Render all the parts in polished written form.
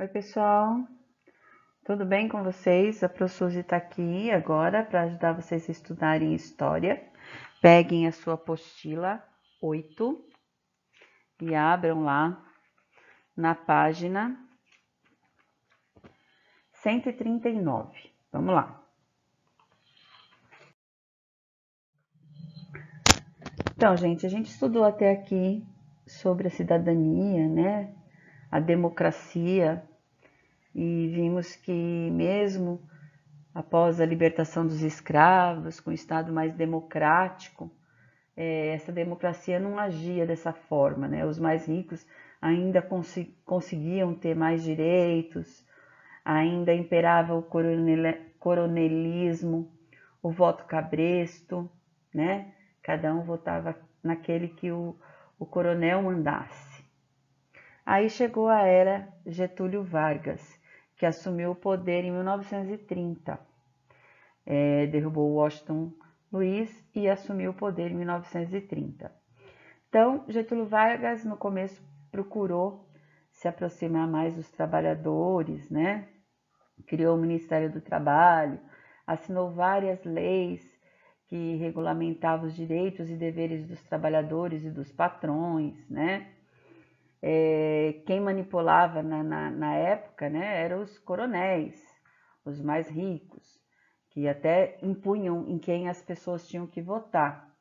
Oi, pessoal, tudo bem com vocês? A Pro Suzy está aqui agora para ajudar vocês a estudarem história. Peguem a sua apostila 8 e abram lá na página 139. Vamos lá. Então, gente, a gente estudou até aqui sobre a cidadania, né? A democracia, e vimos que mesmo após a libertação dos escravos, com um Estado mais democrático, essa democracia não agia dessa forma, né? Os mais ricos ainda conseguiam ter mais direitos, ainda imperava o coronelismo, o voto cabresto, né? Cada um votava naquele que o coronel mandasse. Aí chegou a era Getúlio Vargas, que assumiu o poder em 1930. Derrubou Washington Luiz e assumiu o poder em 1930. Então, Getúlio Vargas, no começo, procurou se aproximar mais dos trabalhadores, né? Criou o Ministério do Trabalho, assinou várias leis que regulamentavam os direitos e deveres dos trabalhadores e dos patrões, né? Quem manipulava na época, né, eram os coronéis, os mais ricos, que até impunham em quem as pessoas tinham que votar.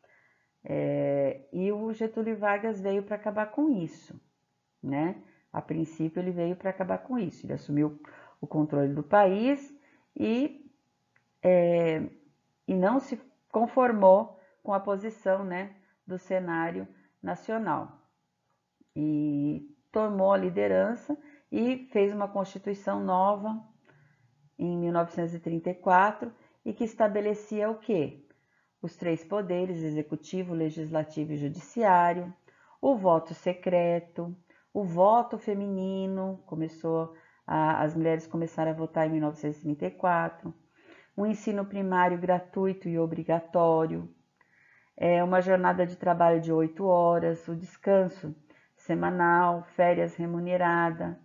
E o Getúlio Vargas veio para acabar com isso, né? A princípio ele veio para acabar com isso. Ele assumiu o controle do país e não se conformou com a posição, né, do cenário nacional. E tomou a liderança e fez uma Constituição nova em 1934 e que estabelecia o quê? Os três poderes, executivo, legislativo e judiciário, o voto secreto, o voto feminino, as mulheres começaram a votar em 1934, um ensino primário gratuito e obrigatório, uma jornada de trabalho de 8 horas, o descanso semanal, férias remunerada,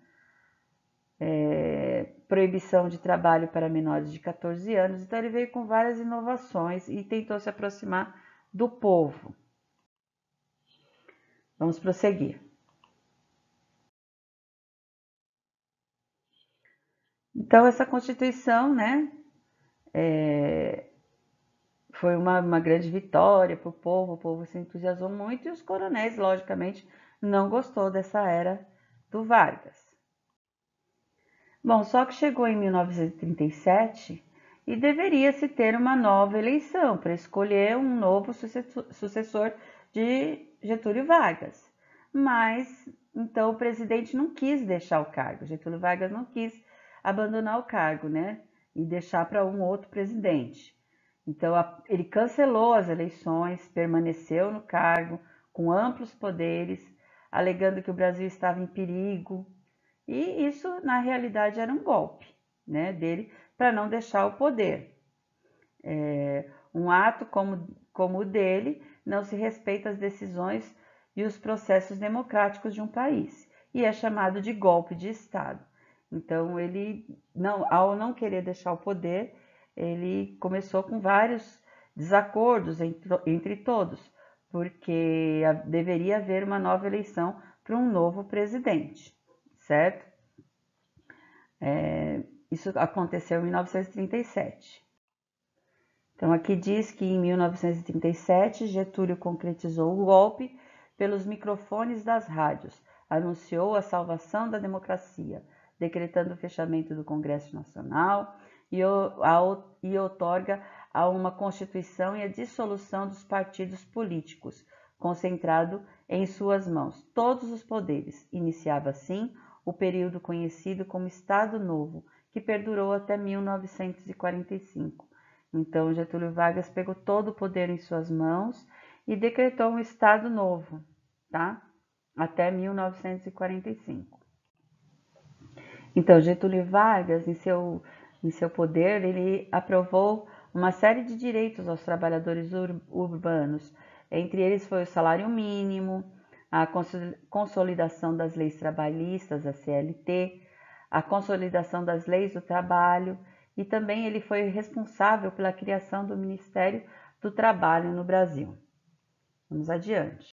proibição de trabalho para menores de 14 anos. Então ele veio com várias inovações e tentou se aproximar do povo. Vamos prosseguir. Então essa Constituição, né, foi uma grande vitória para o povo se entusiasmou muito e os coronéis, logicamente, não gostou dessa era do Vargas. Bom, só que chegou em 1937 e deveria-se ter uma nova eleição para escolher um novo sucessor de Getúlio Vargas. Mas, então, o presidente não quis deixar o cargo, Getúlio Vargas não quis abandonar o cargo, né? E deixar para um outro presidente. Então, ele cancelou as eleições, permaneceu no cargo com amplos poderes, alegando que o Brasil estava em perigo, e isso, na realidade, era um golpe, né, dele para não deixar o poder. Um ato como o dele não se respeita as decisões e os processos democráticos de um país e é chamado de golpe de Estado. Então, ele, ao não querer deixar o poder, ele começou com vários desacordos entre todos, porque deveria haver uma nova eleição para um novo presidente, certo? Isso aconteceu em 1937. Então, aqui diz que em 1937, Getúlio concretizou o golpe pelos microfones das rádios, anunciou a salvação da democracia, decretando o fechamento do Congresso Nacional e outorga a uma Constituição e a dissolução dos partidos políticos, concentrado em suas mãos todos os poderes. Iniciava assim o período conhecido como Estado Novo, que perdurou até 1945. Então, Getúlio Vargas pegou todo o poder em suas mãos e decretou um Estado Novo, tá? Até 1945. Então, Getúlio Vargas, em seu poder, ele aprovou uma série de direitos aos trabalhadores urbanos. Entre eles foi o salário mínimo, a consolidação das leis trabalhistas, a CLT, a consolidação das leis do trabalho e também ele foi responsável pela criação do Ministério do Trabalho no Brasil. Vamos adiante.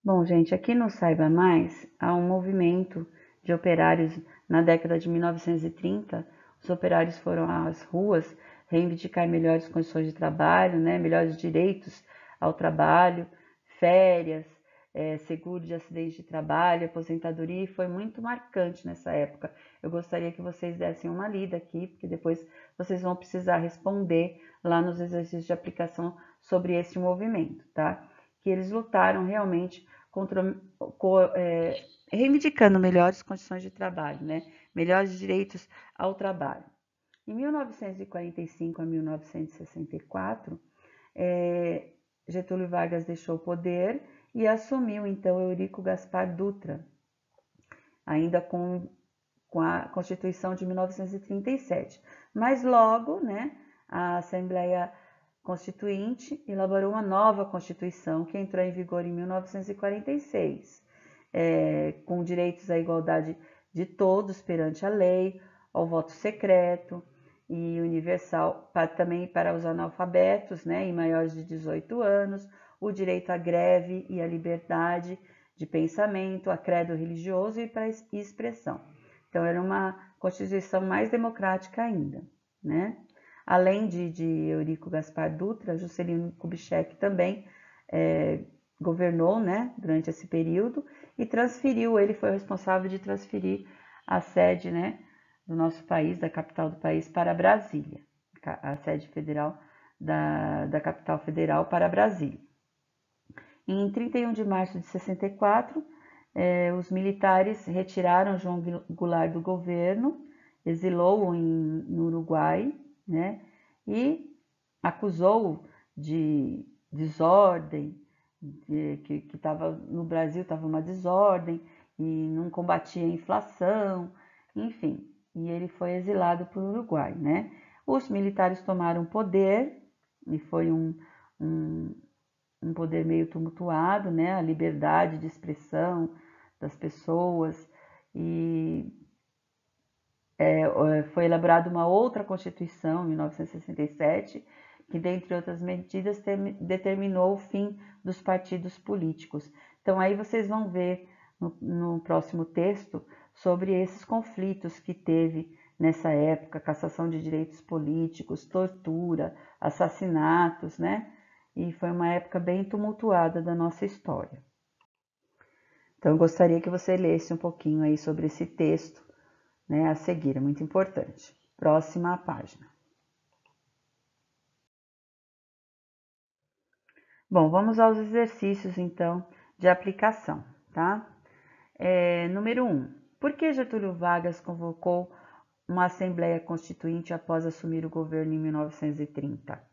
Bom, gente, aqui no Saiba Mais, há um movimento de operários na década de 1930. Os operários foram às ruas reivindicar melhores condições de trabalho, né, melhores direitos ao trabalho, férias, seguro de acidente de trabalho, aposentadoria, e foi muito marcante nessa época. Eu gostaria que vocês dessem uma lida aqui, porque depois vocês vão precisar responder lá nos exercícios de aplicação sobre esse movimento, tá? Que eles lutaram realmente reivindicando melhores condições de trabalho, né? Melhores direitos ao trabalho. Em 1945 a 1964, Getúlio Vargas deixou o poder e assumiu então Eurico Gaspar Dutra, ainda com a Constituição de 1937. Mas logo, né, a Assembleia Constituinte elaborou uma nova Constituição que entrou em vigor em 1946, com direitos à igualdade de todos perante a lei, ao voto secreto e universal também para os analfabetos, né, e maiores de 18 anos, o direito à greve e à liberdade de pensamento, a credo religioso e para expressão. Então, era uma Constituição mais democrática ainda, né? Além de Eurico Gaspar Dutra, Juscelino Kubitschek também governou, né, durante esse período e ele foi responsável de transferir a sede, né, do nosso país, da capital do país, para Brasília, a sede federal da capital federal para Brasília. Em 31 de março de 64, os militares retiraram João Goulart do governo, exilou-o no Uruguai, né, e acusou-o de desordem, que estava no Brasil, estava uma desordem e não combatia a inflação, enfim, e ele foi exilado para o Uruguai, né? Os militares tomaram poder e foi um poder meio tumultuado, né? A liberdade de expressão das pessoas e foi elaborada uma outra Constituição, em 1967, que, dentre outras medidas, determinou o fim dos partidos políticos. Então, aí vocês vão ver no próximo texto sobre esses conflitos que teve nessa época, cassação de direitos políticos, tortura, assassinatos, né? E foi uma época bem tumultuada da nossa história. Então, eu gostaria que você lesse um pouquinho aí sobre esse texto, né, a seguir, é muito importante. Próxima página. Bom, vamos aos exercícios, então, de aplicação, tá? Número 1. Por que Getúlio Vargas convocou uma Assembleia Constituinte após assumir o governo em 1930?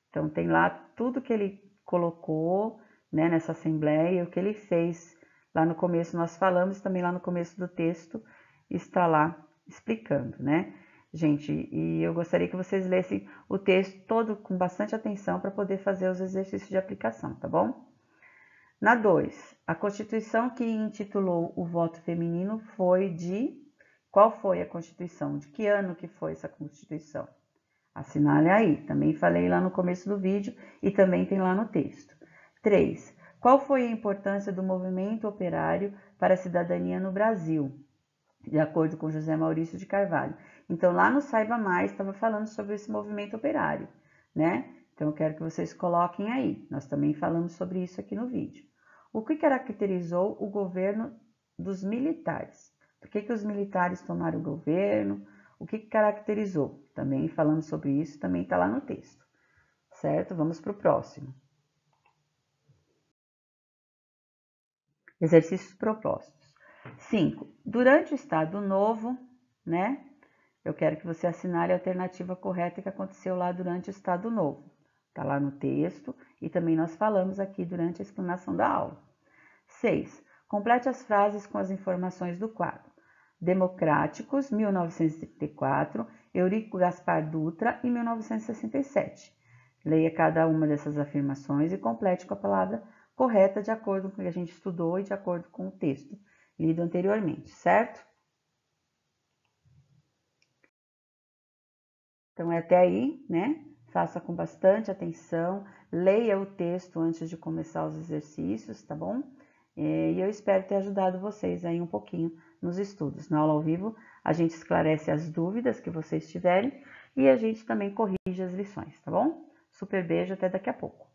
Então, tem lá tudo que ele colocou, né, nessa Assembleia, o que ele fez. Lá no começo nós falamos, também lá no começo do texto está lá explicando, né? Gente, e eu gostaria que vocês lessem o texto todo com bastante atenção para poder fazer os exercícios de aplicação, tá bom? Na 2, a Constituição que intitulou o voto feminino foi de... Qual foi a Constituição? De que ano que foi essa Constituição? Assinale aí, também falei lá no começo do vídeo e também tem lá no texto. 3. Qual foi a importância do movimento operário para a cidadania no Brasil? De acordo com José Maurício de Carvalho. Então, lá no Saiba Mais, estava falando sobre esse movimento operário, né? Então, eu quero que vocês coloquem aí. Nós também falamos sobre isso aqui no vídeo. O que caracterizou o governo dos militares? Por que os militares tomaram o governo? O que caracterizou? Também falando sobre isso, também está lá no texto, certo? Vamos para o próximo. Exercícios propostos. 5. Durante o Estado Novo, né? Eu quero que você assinale a alternativa correta que aconteceu lá durante o Estado Novo. Está lá no texto e também nós falamos aqui durante a explanação da aula. 6. Complete as frases com as informações do quadro. Democráticos, 1934, Eurico Gaspar Dutra, em 1967. Leia cada uma dessas afirmações e complete com a palavra correta de acordo com o que a gente estudou e de acordo com o texto lido anteriormente, certo? Então, é até aí, né? Faça com bastante atenção, leia o texto antes de começar os exercícios, tá bom? E eu espero ter ajudado vocês aí um pouquinho nos estudos. Na aula ao vivo, a gente esclarece as dúvidas que vocês tiverem e a gente também corrige as lições, tá bom? Super beijo, até daqui a pouco.